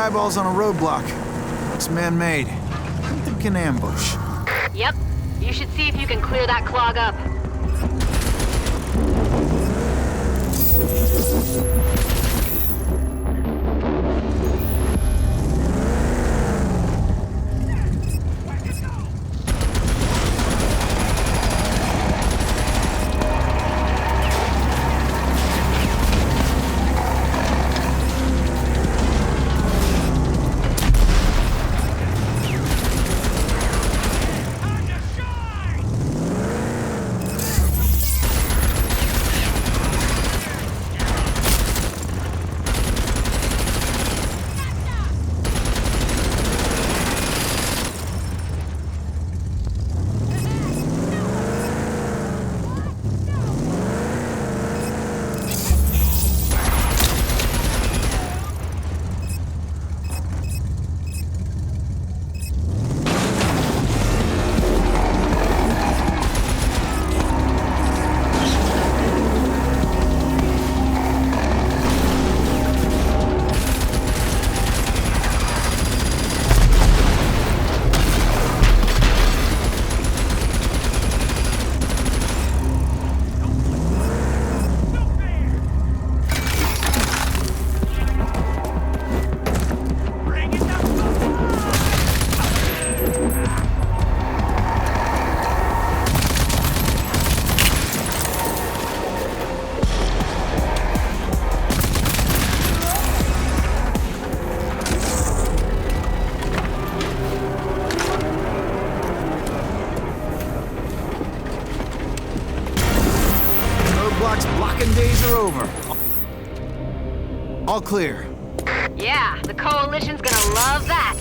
eyeballs on a roadblock. It's man-made. I'm thinking ambush. Yep. You should see if you can clear that clog up. Blocking days are over. All clear. Yeah, the Coalition's gonna love that.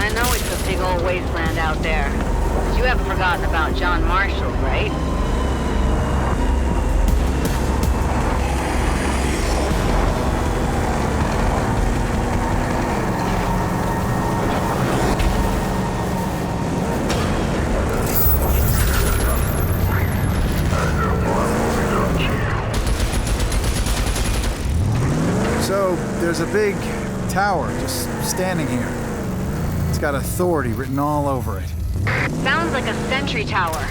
I know it's a big old wasteland out there, but you haven't forgotten about John Marshall, right? So, there's a big tower just standing here. It's got authority written all over it. Sounds like a sentry tower.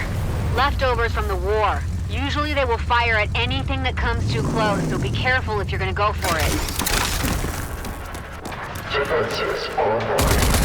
Leftovers from the war. Usually they will fire at anything that comes too close, so be careful if you're gonna go for it. Defenses online.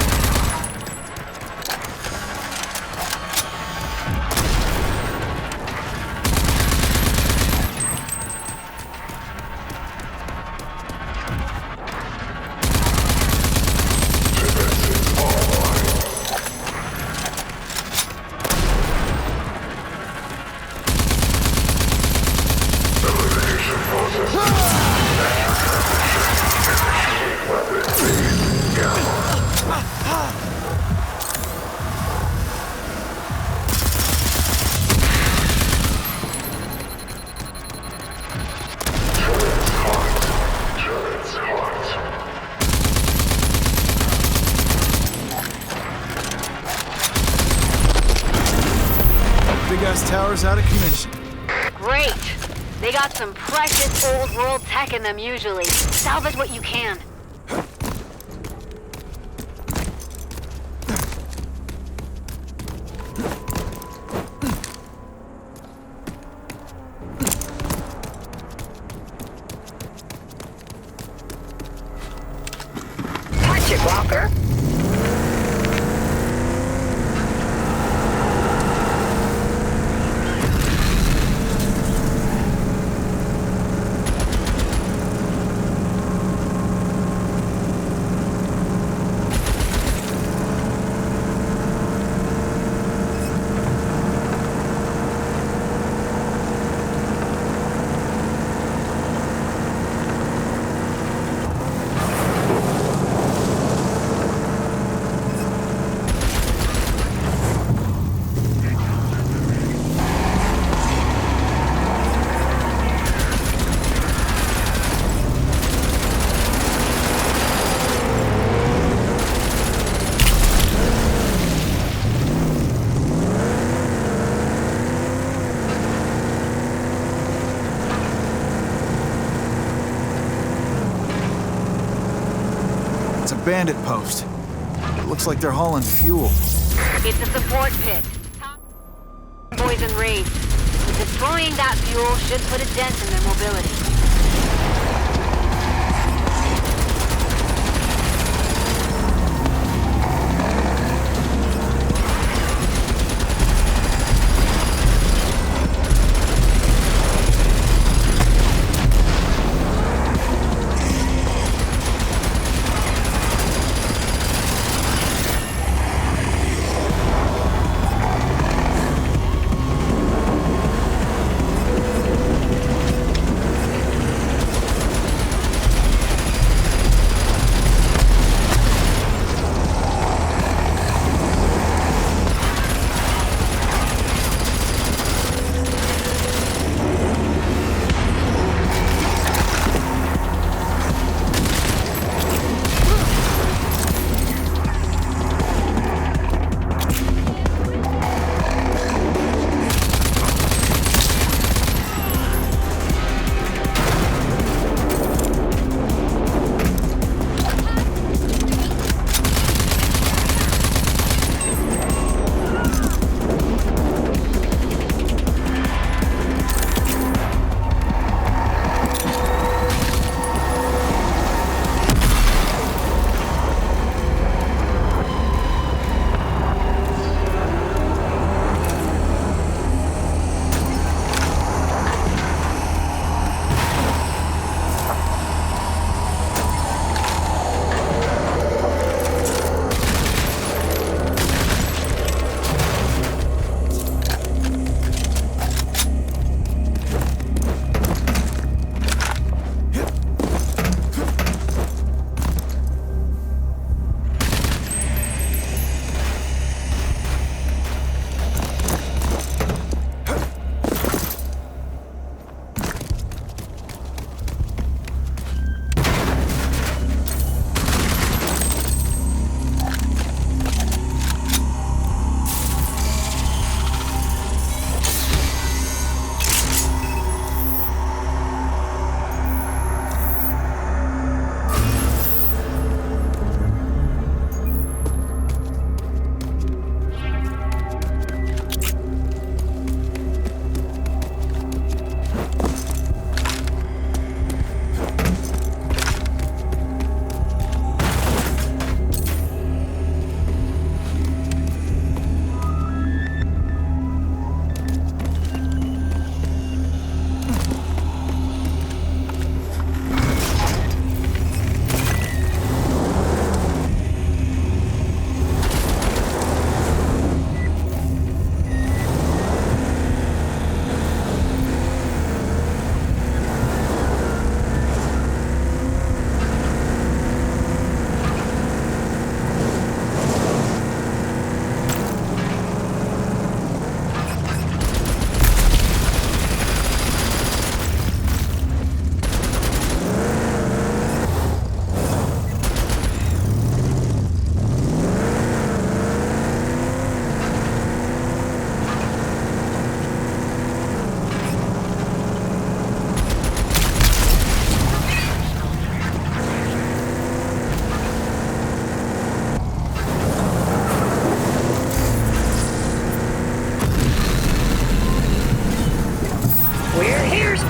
tower's out of commission. Great. They got some precious old world tech in them usually. Salvage what you can. Watch it, Walker. It's a bandit post. It looks like they're hauling fuel. It's a support pit. Boys and raids. Destroying that fuel should put a dent in their mobility.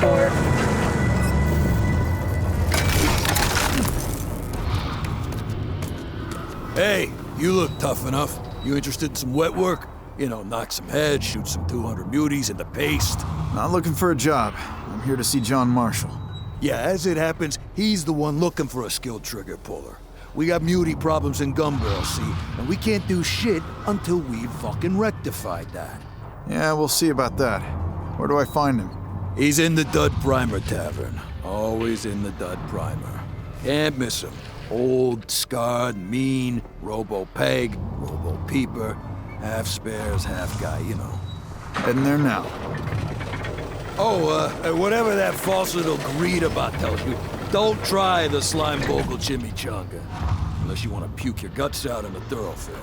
report. Hey, you look tough enough. You interested in some wet work? You know, knock some heads, shoot some 200 muties into paste. Not looking for a job. I'm here to see John Marshall. Yeah, as it happens, he's the one looking for a skilled trigger puller. We got muty problems in Gunbarrel, see? And we can't do shit until we've fucking rectified that. Yeah, we'll see about that. Where do I find him? He's in the Dud Primer Tavern. Always in the Dud Primer. Can't miss him. Old, scarred, mean, robo-peg, robo-peeper, half spares, half guy, you know. Heading there now. Oh, whatever that false little greed about tells you, don't try the slime vocal chimichanga. Unless you want to puke your guts out in a thoroughfare.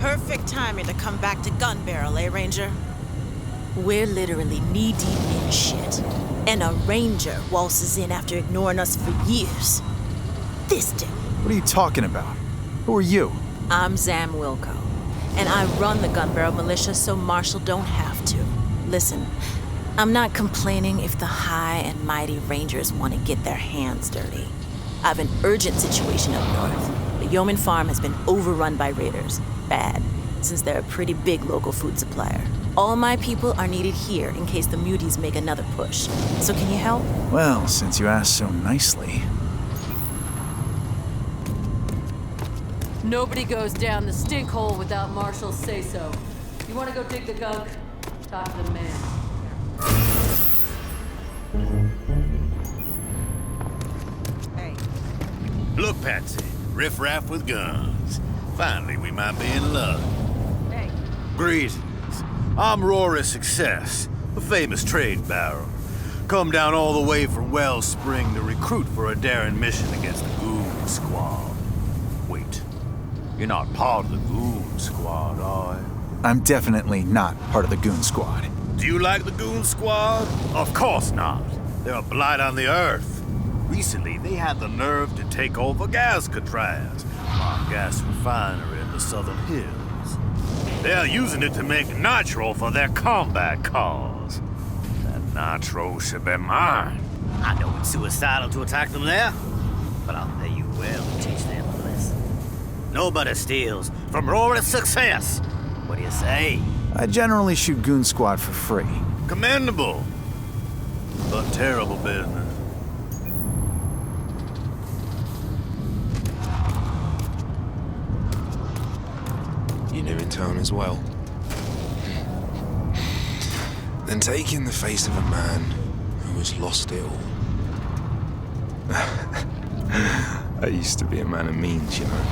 Perfect timing to come back to Gunbarrel, eh, Ranger? We're literally knee-deep in shit. And a Ranger waltzes in after ignoring us for years. This dude. What are you talking about? Who are you? I'm Zam Wilco, and I run the Gunbarrel Militia so Marshall don't have to. Listen, I'm not complaining if the high and mighty Rangers want to get their hands dirty. I have an urgent situation up north. The Yeoman Farm has been overrun by raiders. Bad, since they're a pretty big local food supplier. All my people are needed here in case the muties make another push. So can you help? Well, since you asked so nicely. Nobody goes down the stink hole without Marshall's say-so. You want to go dig the gunk? Talk to the man. Hey. Look, Patsy. Riff-raff with guns. Finally, we might be in luck. Hey. Greetings. I'm Rory Success, a famous trade baron. Come down all the way from Wellspring to recruit for a daring mission against the Goon Squad. Wait, you're not part of the Goon Squad, are you? I'm definitely not part of the Goon Squad. Do you like the Goon Squad? Of course not. They're a blight on the earth. Recently, they had the nerve to take over Gascatraz, our gas refinery in the southern hills. They're using it to make nitro for their combat cars. That nitro should be mine. I know it's suicidal to attack them there, but I'll pay you well to teach them a lesson. Nobody steals from Rory's Success. What do you say? I generally shoot Goon Squad for free. Commendable, but terrible business. You new in town as well? Then take in the face of a man who has lost it all. I used to be a man of means, you know.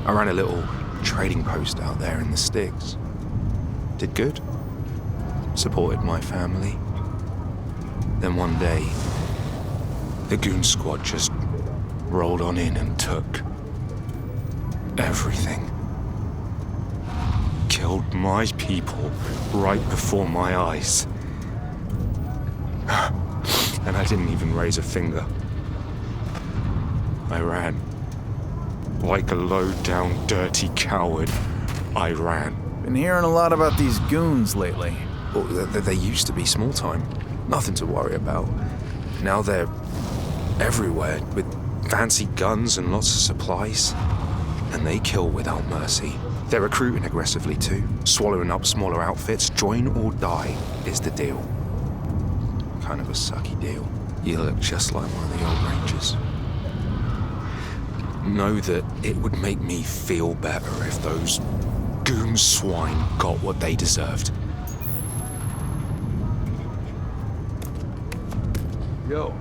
I ran a little trading post out there in the sticks. Did good. Supported my family. Then one day, the Goon Squad just rolled on in and took everything. Killed my people right before my eyes. And I didn't even raise a finger. I ran. Like a low-down, dirty coward, I ran. Been hearing a lot about these goons lately. Well, they used to be small time. Nothing to worry about. Now they're everywhere with fancy guns and lots of supplies. And they kill without mercy. They're recruiting aggressively too, swallowing up smaller outfits. Join or die is the deal. Kind of a sucky deal. You look just like one of the old Rangers. Know that it would make me feel better if those goon swine got what they deserved. Yo.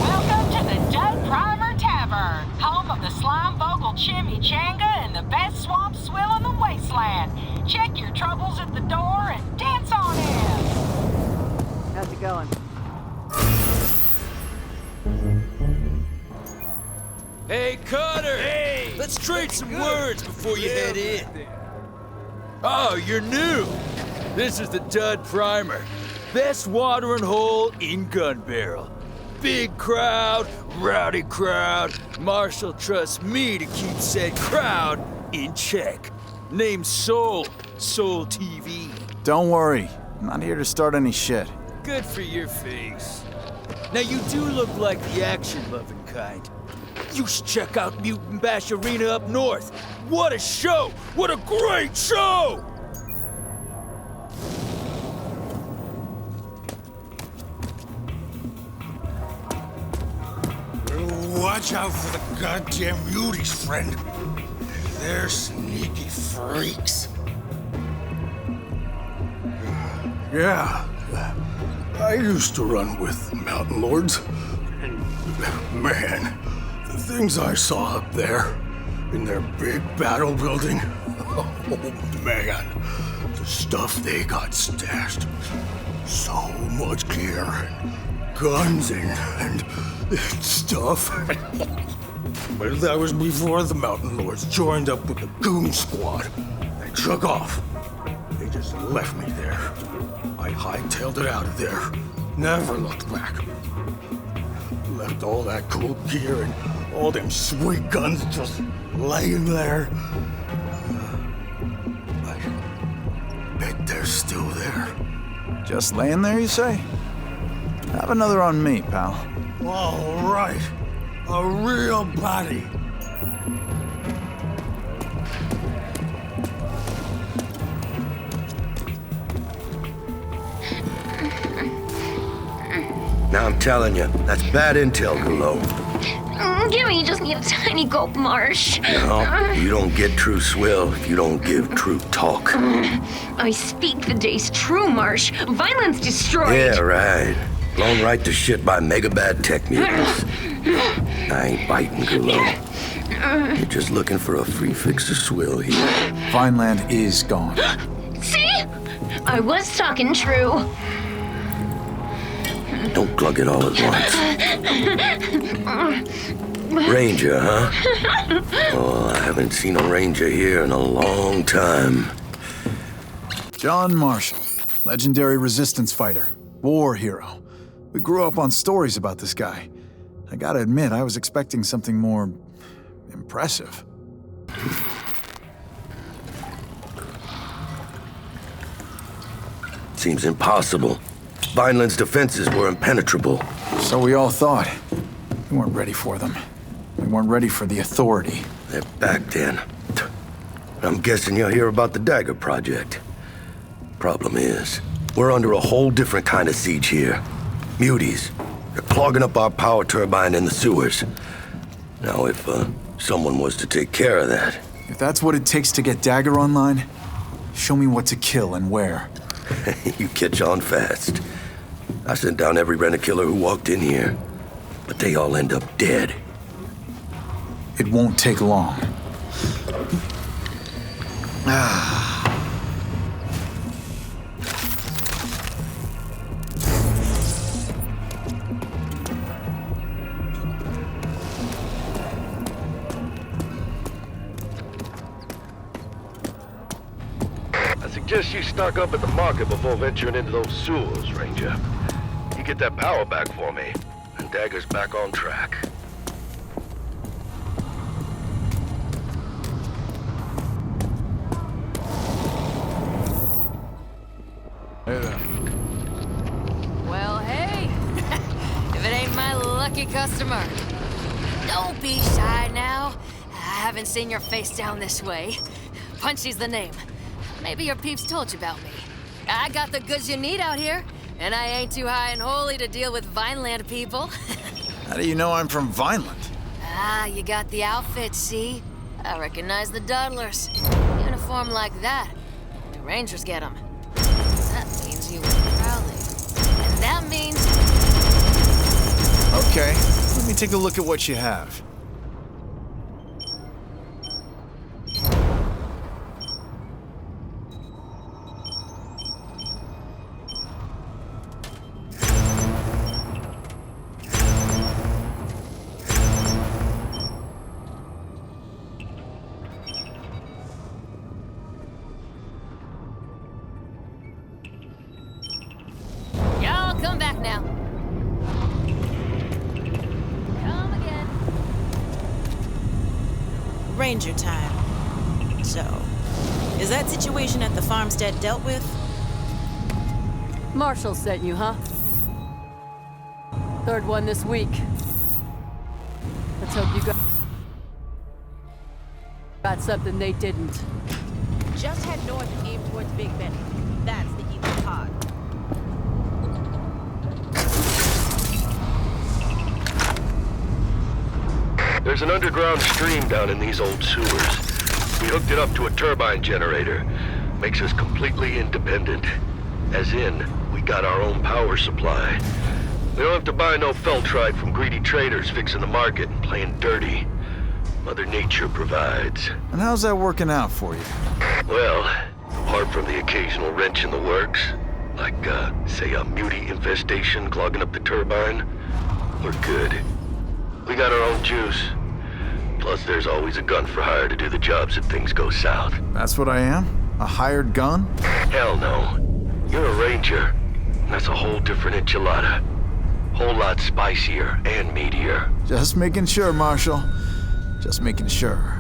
Welcome to the Dud Primer Tavern, home of the slime vocal chimichanga and the best swamp swill in the wasteland. Check your troubles at the door and dance on in. How's it going? Hey, Cutter! Hey! Let's trade some words before you head in. Oh, you're new. This is the Dud Primer. Best watering hole in Gunbarrel. Big crowd, rowdy crowd, Marshall trusts me to keep said crowd in check. Name's Soul. Soul TV. Don't worry. I'm not here to start any shit. Good for your face. Now you do look like the action-loving kind. You should check out Mutant Bash Arena up north. What a show! What a great show! Watch out for the goddamn muties, friend. They're sneaky freaks. Yeah, I used to run with Mountain Lords, and man, the things I saw up there in their big battle building, oh man, the stuff they got stashed. So much gear and guns and stuff. But that was before the Mountain Lords joined up with the Goon Squad. They took off. They just left me there. I hightailed it out of there. Never looked back. Left all that cool gear and all them sweet guns just laying there. I bet they're still there. Just laying there, you say? Have another on me, pal. All right. A real body. Now I'm telling you, that's bad intel, Gullo. Gimme, you just need a tiny gulp, Marsh. No, you don't get true swill if you don't give true talk. I speak the day's true, Marsh. Violence destroyed. Yeah, right. Blown right to shit by mega bad tech mutants. I ain't biting, Gullo. You're just looking for a free fix of swill here. Vineland is gone. See? I was talking true. Don't glug it all at once. Ranger, huh? Oh, I haven't seen a ranger here in a long time. John Marshall, legendary resistance fighter, war hero. We grew up on stories about this guy. I gotta admit, I was expecting something more impressive. Seems impossible. Vineland's defenses were impenetrable. So we all thought. We weren't ready for them. We weren't ready for the authority. They're back then. I'm guessing you'll hear about the Dagger Project. Problem is, we're under a whole different kind of siege here. Muties. They're clogging up our power turbine in the sewers. Now, if someone was to take care of that... If that's what it takes to get Dagger online, show me what to kill and where. You catch on fast. I sent down every rent-a-killer who walked in here, but they all end up dead. It won't take long. I suggest you stock up at the market before venturing into those sewers, Ranger. You get that power back for me, and Dagger's back on track. Well, hey. If it ain't my lucky customer. Don't be shy now. I haven't seen your face down this way. Punchy's the name. Maybe your peeps told you about me. I got the goods you need out here, and I ain't too high and holy to deal with Vineland people. How do you know I'm from Vineland? Ah, you got the outfit, see? I recognize the Dudlers. Uniform like that. The Rangers get them. That means you were Crowley. And that means... Okay, let me take a look at what you have. Y'all come back now. Come again. Ranger time. So, is that situation at the farmstead dealt with? Marshall sent you, huh? Third one this week. Let's hope you got something they didn't. Just head north and aim towards Big Benny. That's the evil pod. There's an underground stream down in these old sewers. We hooked it up to a turbine generator. Makes us completely independent. As in, we got our own power supply. We don't have to buy no feltrite from greedy traders fixing the market and playing dirty. Mother Nature provides. And how's that working out for you? Well, apart from the occasional wrench in the works, like, say a mutie infestation clogging up the turbine, we're good. We got our own juice. Plus, there's always a gun for hire to do the jobs if things go south. That's what I am? A hired gun? Hell no. You're a ranger. That's a whole different enchilada. Whole lot spicier and meatier. Just making sure, Marshal. Just making sure.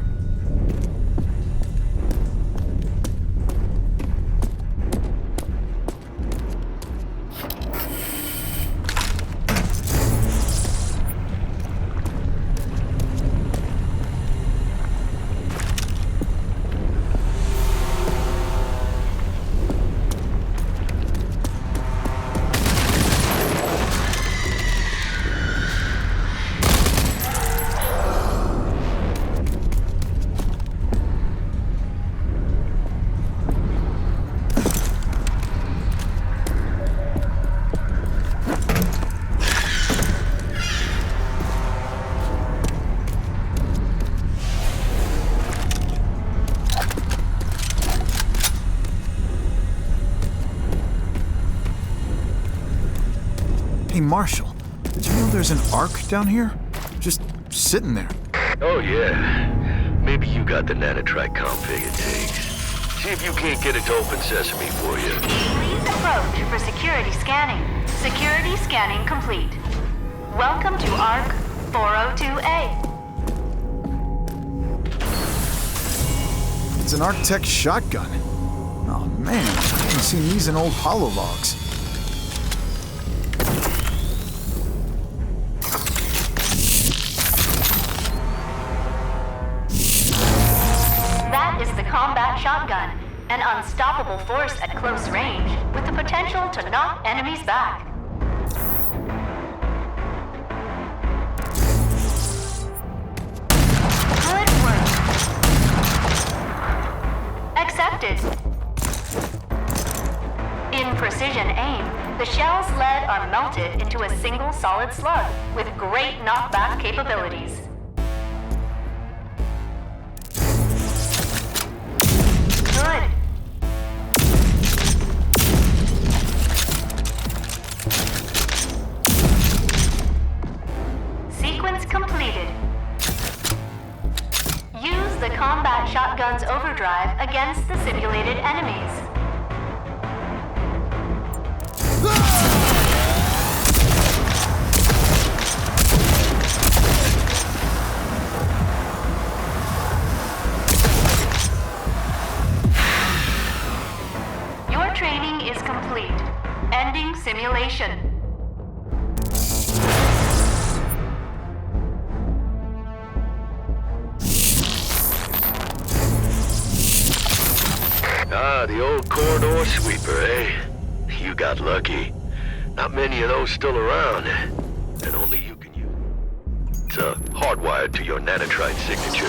Hey, Marshal, did you know there's an Ark down here? Just sitting there. Oh, yeah. Maybe you got the nanotrite config it takes. See if you can't get it to open sesame for you. Please approach for security scanning. Security scanning complete. Welcome to ARC 402A. It's an Arctech shotgun. Oh, man, I haven't seen these in old holologs. That is the combat shotgun, an unstoppable force at close range with the potential to knock enemies back. Good work. Accepted. In precision aim, the shell's lead are melted into a single solid slug with great knockback capabilities. Good. Sequence completed. Use the combat shotgun's overdrive against the simulated enemies. Your training is complete. Ending simulation. Ah, the old corridor sweeper, eh? You got lucky. Not many of those still around, and only you can use. It's hardwired to your nanotrite signature.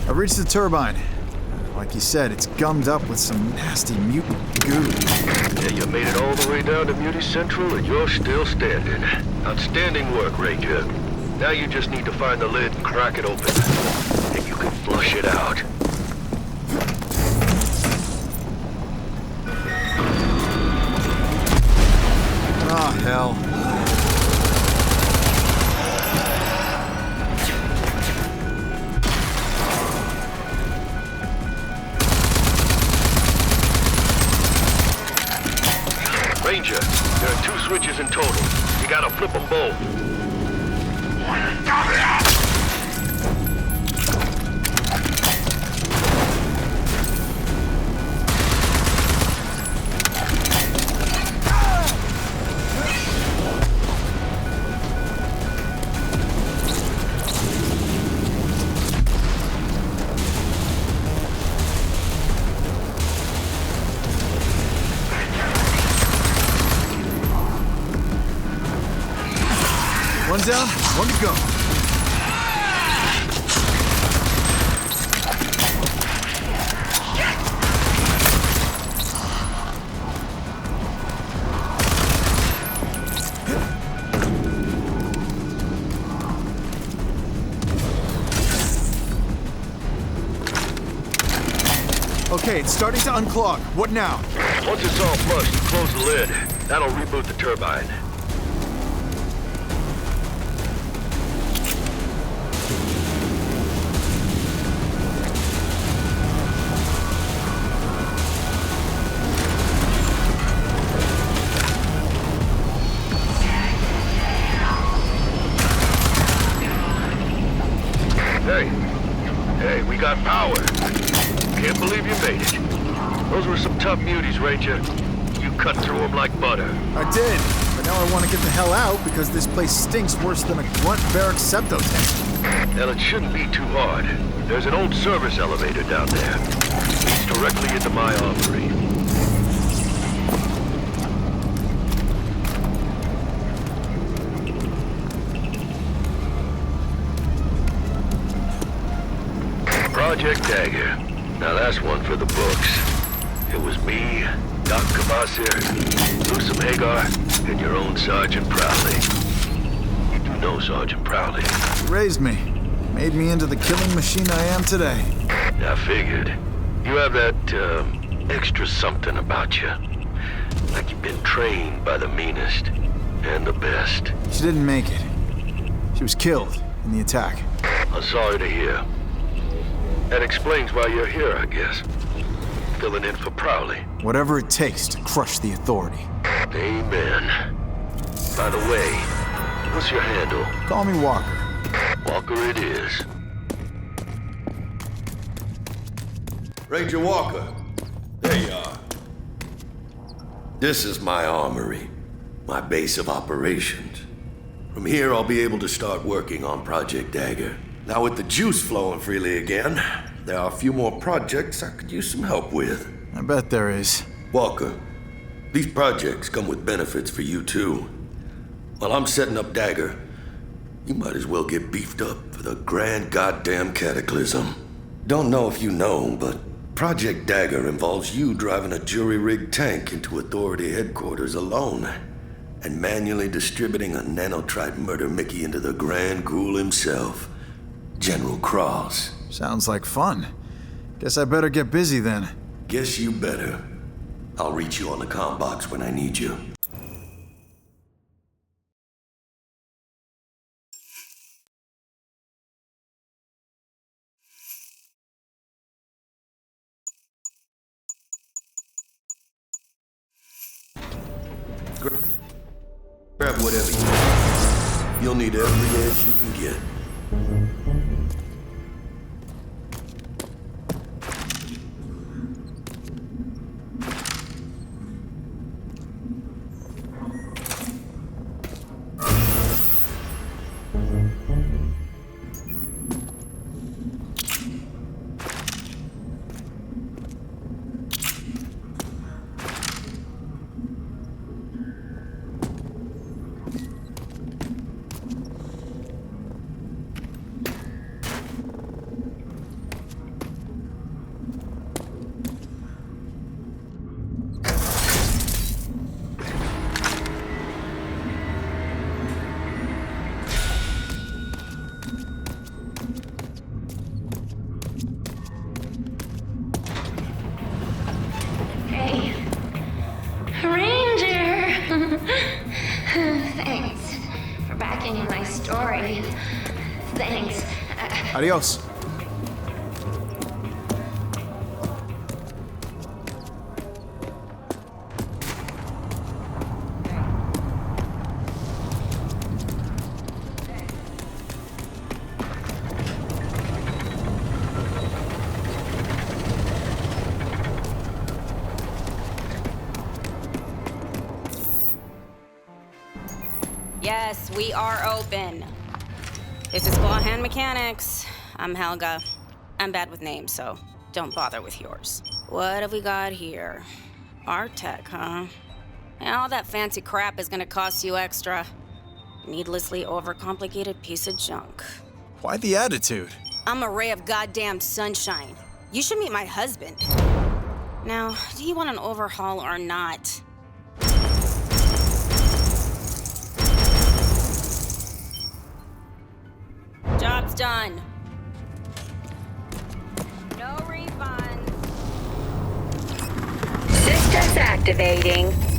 I reached the turbine. Like you said, it's gummed up with some nasty mutant goo. Yeah, you made it all the way down to Muty Central and you're still standing. Outstanding work, Ranger. Now you just need to find the lid and crack it open. And you can flush it out. Oh, hell. Ranger, there are 2 switches in total. You gotta flip them both. One down, one to go. Okay, it's starting to unclog. What now? Once it's all flushed, close the lid. That'll reboot the turbine. Hey, we got power. Can't believe you made it. Those were some tough muties, Ranger. You cut through them like butter. I did, but now I want to get the hell out because this place stinks worse than a grunt barrack septo tank. Well, it shouldn't be too hard. There's an old service elevator down there. It leads directly into my armory. Project Dagger. Now that's one for the books. It was me, Doc Cavasir, Lusum Hagar, and your own Sergeant Prowley. You do know Sergeant Prowley. You raised me. Made me into the killing machine I am today. I figured. You have that, extra something about you. Like you've been trained by the meanest and the best. She didn't make it. She was killed in the attack. I'm sorry to hear. That explains why you're here, I guess. Filling in for Prowley. Whatever it takes to crush the authority. Amen. By the way, what's your handle? Call me Walker. Walker it is. Ranger Walker, there you are. This is my armory, my base of operations. From here, I'll be able to start working on Project Dagger. Now with the juice flowing freely again, there are a few more projects I could use some help with. I bet there is. Walker, these projects come with benefits for you too. While I'm setting up Dagger, you might as well get beefed up for the grand goddamn cataclysm. Don't know if you know, but Project Dagger involves you driving a jury-rigged tank into Authority headquarters alone and manually distributing a nanotrite murder Mickey into the Grand Ghoul himself, General Cross. Sounds like fun. Guess I better get busy then. Guess you better. I'll reach you on the comm box when I need you. Grab whatever you need. You'll need every edge you can get. Thanks for backing my story. Thanks. Adios. Yes, we are open. This is Claw Hand Mechanics. I'm Helga. I'm bad with names, so don't bother with yours. What have we got here? Art tech, huh? And all that fancy crap is gonna cost you extra. Needlessly overcomplicated piece of junk. Why the attitude? I'm a ray of goddamn sunshine. You should meet my husband. Now, do you want an overhaul or not? Job's done. No refunds. Systems activating.